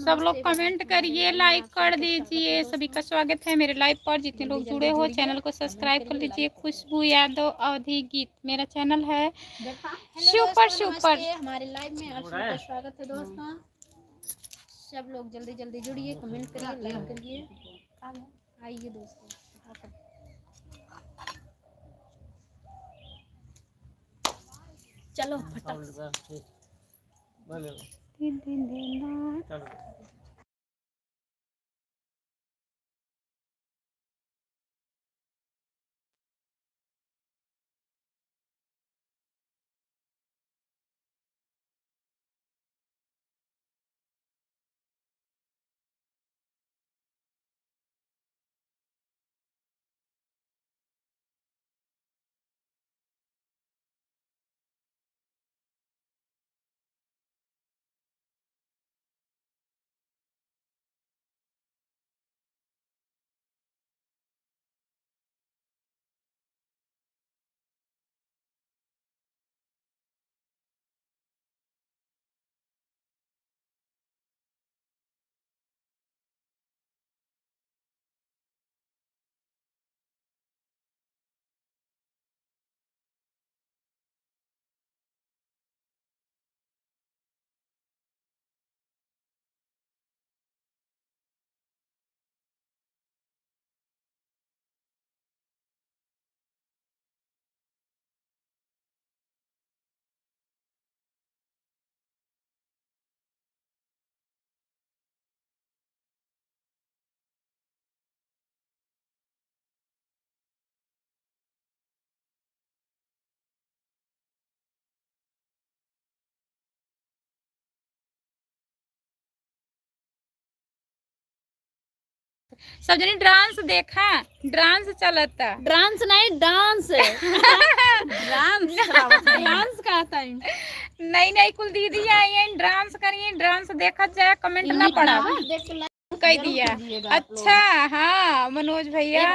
सब लोग कमेंट करिए, लाइक कर दीजिए। सभी का स्वागत है मेरे लाइव पर। जितने लोग जुड़े हो चैनल को सब्सक्राइब कर लीजिए। खुशबू यादव अवधि गीत मेरा चैनल है। सुपर सुपर हमारे लाइव में आप सभी का स्वागत है दोस्तों। सब लोग जल्दी जल्दी जुड़िए, कमेंट करिए, लाइक करिए। आइए दोस्तों, चलो फटाफट। सब जनी डांस देखा, डांस चलता। डांस नहीं, डांस डांस डांस का आता है। नहीं नहीं, कुल दीदी आई है, डांस करिए, डांस देखा जाए, कमेंट ना पड़ा कह दिया। अच्छा हाँ मनोज भैया,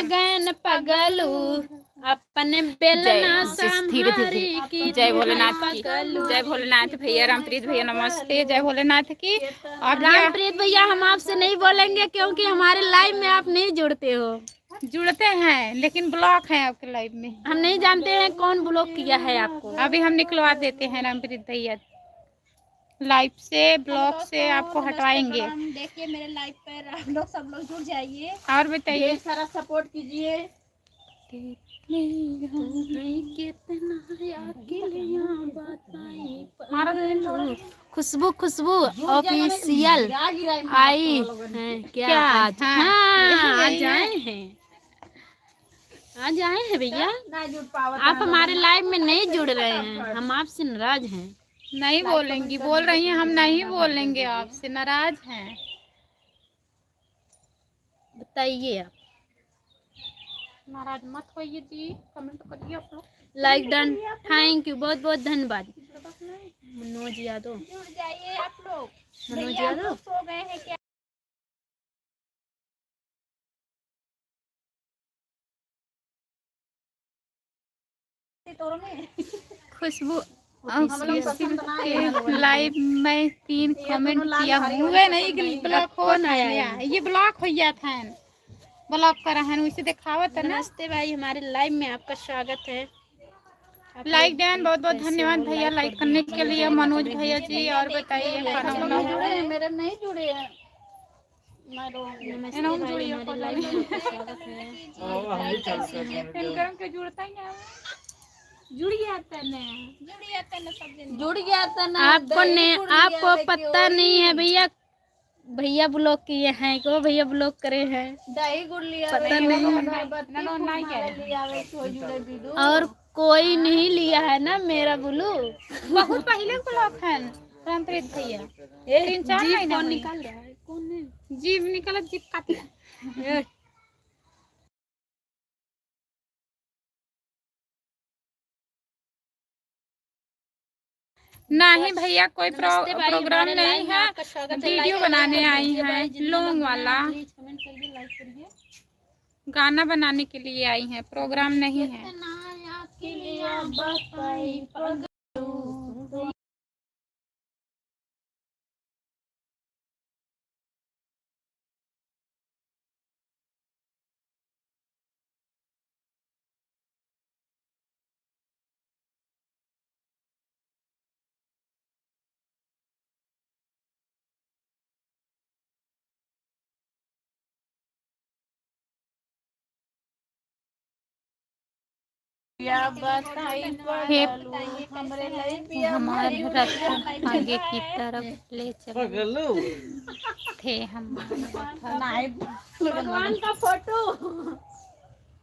गन पगलू अपने बेलना धीरे धीरे। जय भोलेनाथ की, जय भोलेनाथ भैया, रामप्रीत भैया नमस्ते, जय भोलेनाथ की। रामप्रीत भैया हम आपसे नहीं बोलेंगे क्योंकि हमारे लाइव में आप नहीं जुड़ते हो। जुड़ते हैं लेकिन ब्लॉक है आपके लाइव में। हम नहीं जानते हैं कौन ब्लॉक किया है आपको। अभी हम निकलवा देते हैं रामप्रीत भैया, लाइव से ब्लॉक से आपको हटवाएंगे। देखिए मेरे लाइव पर आप लोग सब लोग जुड़ जाइए और बताइए, सारा सपोर्ट कीजिए। खुशबू खुशबू ऑफिशियल आई है क्या? आज हाँ आज आए हैं। आज आए हैं भैया, आप हमारे लाइव में नहीं जुड़ रहे हैं, हम आपसे नाराज हैं। नहीं बोलेंगी, बोल रही हैं हम नहीं बोलेंगे, आपसे नाराज हैं। बताइए आप। नाराज मत होइए जी, कमेंट करिए आप लोग। लाइक डन, थैंक यू, बहुत बहुत धन्यवाद। मनोज यादव, जुड़ जाइए आप लोग। मनोज यादव सो गए हैं क्या? खुशबू के लाइव में 3 कमेंट किया हुए नहीं कि ब्लॉक हो आया, ये ब्लॉक हो गया था, ब्लॉक करा है उसे दिखावत है ना। नमस्ते भाई, हमारे लाइव में आपका स्वागत है। लाइक डन, बहुत बहुत धन्यवाद भैया लाइक करने के लिए, मनोज भैया जी। और बताइए खाना वाना मेरे नहीं जुड़े हैं। नमस्ते भाई, हमारे लाइव में आपका स्वागत है। जुड़ता ही है, जुड़ गया था ना, आपको पता नहीं है भैया, भैया ब्लॉक किए हैं को, भैया ब्लॉक करे हैं, दही गुड़ लिया पता नहीं। और कोई नहीं लिया है ना मेरा बुलू, बहुत पहले ब्लॉक है रामप्रीत भैया। 3-4 जीभ महीना कौन हुई। निकाल रहा है, कौन है? जीभ निकला, जीभ काट नहीं भैया, कोई नमस्ते भाई, प्रोग्राम हमारे नहीं लाइव में है, आपका स्वागत है। वीडियो लाइक बनाने कर आई दीजिए हैं, भाई, जितने लॉन्ग लोग वाला प्लीज कमेंट करिए, लाइक करिए। गाना बनाने के लिए आई हैं, प्रोग्राम नहीं है। हे हमारे रथ आगे की तरफ ले चलो थे हम। भगवान का फोटो,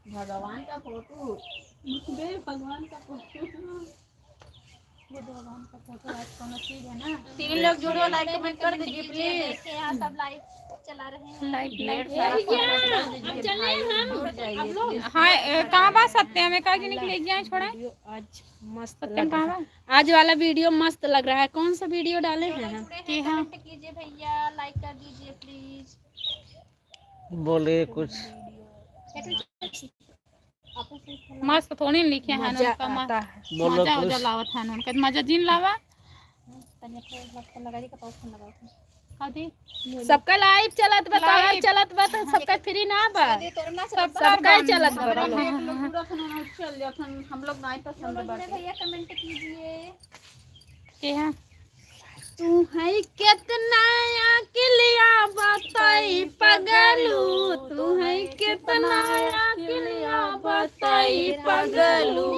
भगवान का फोटो, भगवान का फोटो, ये भगवान का फोटो आज कौन चीज है ना। 3 लोग जुड़ो, लाइक कमेंट कर दीजिए प्लीज। यहाँ सब लाइव चला रहे हैं। लाइट चले हम हाँ, कहाँ बात सकते हैं हमें कहा कि निकले गया छोड़ा। आज मस्त सत्यम लग कहाँ रहा बा? है, आज वाला वीडियो मस्त लग रहा है। कौन सा वीडियो डाले हैं हम? कि हाँ कीजिए भैया, लाइक कर दीजिए प्लीज। बोले कुछ मस्त थोड़ी लिखे हैं मजा उनका आता है। बोलो मजा कुछ। उजा लावत है उनका मजा जिन लावा। सबका लाइव चलत बा, तोहर लाइव। चलत बा तो सबका फ्री ना बा, सबका ही चलत बा। चल जाथन हम लोग नहीं पसंद बाटे। भैया कमेंट कीजिए। कि हाँ तू है कितना अकेलिया बताई पगलू, तू है कितना अकेलिया बताई पगलू।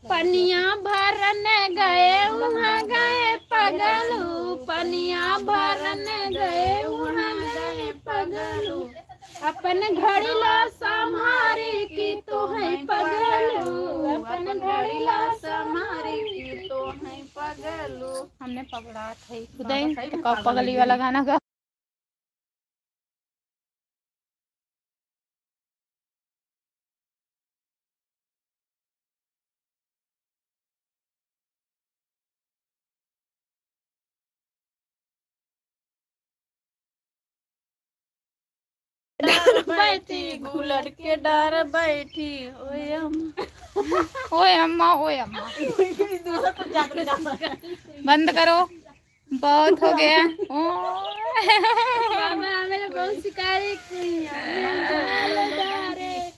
पनिया भरने गए वहाँ गए पगलू, पनिया भरने गए वहाँ गए पगलू। अपन घड़ी ला संहारी की तो है पगलू, अपन घड़ी ला संहारी की तो है पगलू। हमने पकड़ा था खुद पगली वाला गाना गा। बैठी गुलर के डर बैठी, ओए ओए अम्मा ओए अम्मा बंद करो, बहुत हो गया। मेरे बहुत शिकारी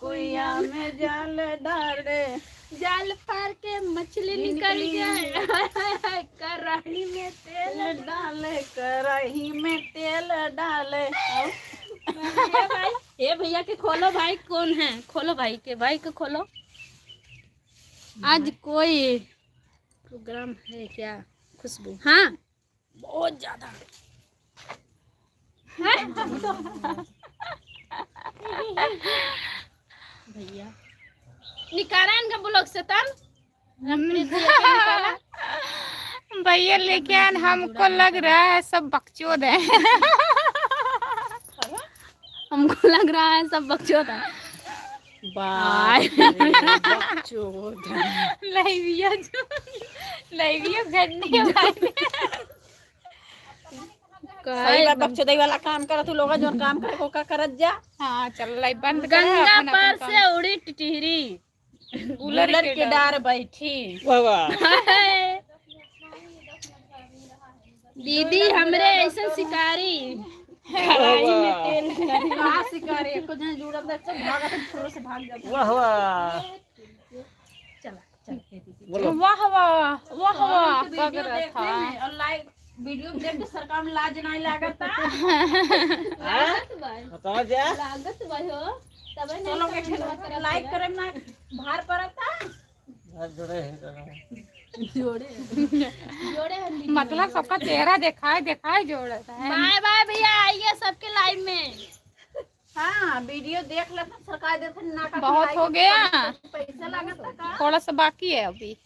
कुइया में जाल डाले, जाल फाड़ के मछली निकल जाए, कढ़ाई में तेल डाले कढ़ाई में तेल डाले। भाई। ये भैया के खोलो भाई, कौन है? खोलो भाई के, भाई को खोलो। आज कोई प्रोग्राम है क्या खुशबू? हाँ बहुत ज्यादा भैया निकाला इनका ब्लॉग से तब अपने दिया के निकाला। भैया लेके आए, हमको लग रहा है सब बकचोद है। हमको लग रहा है सब बकचोद है। लाइविया घटने वाली। सही बात बकचोदी वाला काम कर तू लोग जो काम करे को का करत जा। हाँ चल लाइव बंद कर। गंगा पार से उड़ी टिटहरी कूलर के डार बैठी। वाह वाह। दीदी हमरे ऐसा शिकारी कहाँ शिकारी एको जन जुड़ब दे सब भागत छोरो से भाग जा। वाह वाह। चल चल खेती बोलो। वाह वाह वाह वाह लग रहा देखने था। में और लाइव वीडियो देख के सरकार में लाज नहीं लागता। बताओ जा। लागत भाई हो तब चलो के लाइक करे ना भार पड़ता। जोड़े है जोड़े मतलब सबका चेहरा दिखाए जोड़ता है। बाय बाय भैया, आइए सबके लाइव में। हाँ वीडियो देख लेता सरकार देख नाटक बहुत हो गया, पैसा लागता का। थोड़ा सा बाकी है अभी।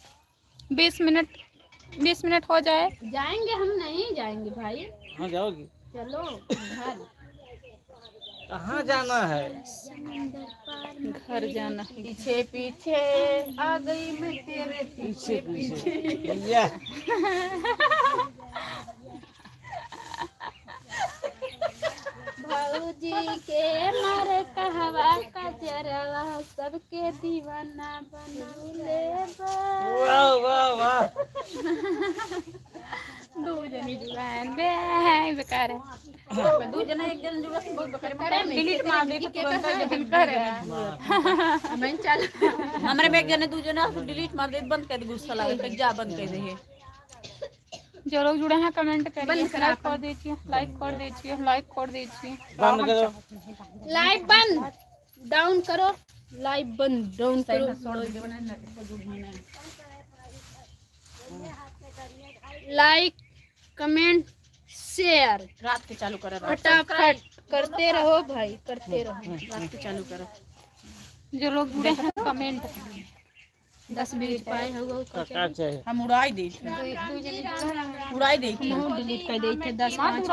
20 मिनट हो जाए। जाएंगे हम नहीं जाएंगे भाई। हाँ जाओगी। चलो घर कहाँ जाना है? घर जाना। पीछे पीछे आ गई मैं तेरे पीछे पीछे। या। भौजी के मारे कहवा का जरवा सबके दीवाना बनौले बा। वाह वाह वाह। दो जनी जुबान बेकार है। दो जना एक जन जुड़ा बहुत बकरे डिलीट मार दे तो तुरंत जल्दी कर। मैं चल हमरे में एक जने दो जना डिलीट मार दे बंद कर दे गुस्सा लगे जा बंद कर दे। जो लोग जुड़े हैं कमेंट करिए, लाइक कर दीजिए, लाइक कर दीजिए। बंद करो। लाइव बंद डाउन करो, लाइव बंद डाउन करो। लाइक कमेंट शेयर रात के चालू कर फटाफट करते रहो भाई, करते रहो। रात के चालू कर। जो लोग जुड़े हैं कमेंट 10 मिनट पाए हो क्या चाहिए? हम उड़ाई दे उड़ाई दे डिलीट कर दे थे 10 5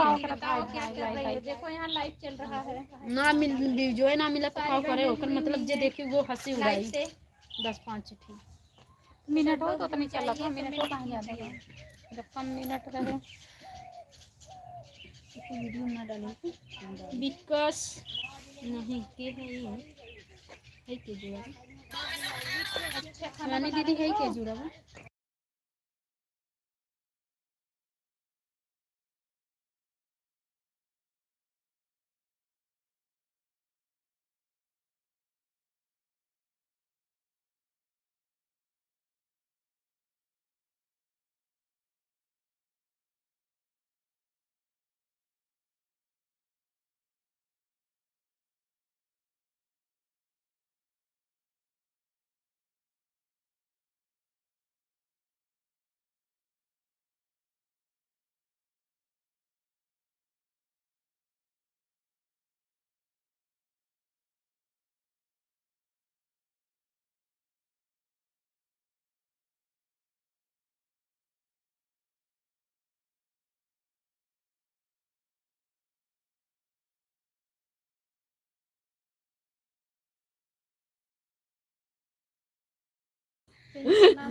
देखो यहाँ लाइव चल रहा है। ना मिल जो है ना मिला तो का करे ओकर मतलब जे देखी वो हंसी उड़ाई 10 5 ठीक मिनट हो तो नहीं चला था। मिनट हो कहाँ जाता है जब कम मिनट रहे। वीडियो ना डाले बिकॉज नहीं के है के जुड़ा रानी दीदी है के जुड़ा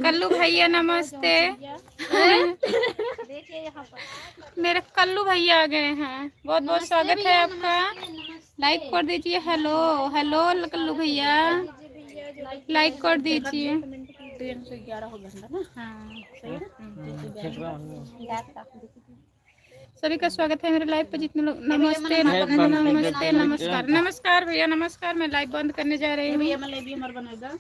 कल्लू भैया नमस्ते। मेरे कल्लू भैया आ गए हैं, बहुत बहुत स्वागत है आपका। लाइक कर दीजिए। हेलो हेलो कल्लू भैया, लाइक कर दीजिए। 3 से 11 हो गया ना। हाँ हाँ। सभी का स्वागत है मेरे लाइव पे। जितने लोग नमस्ते नमस्ते नमस्कार नमस्कार भैया नमस्कार। मैं लाइव बंद करने जा रही हूँ। भैया मैं ले भी मर बनेगा।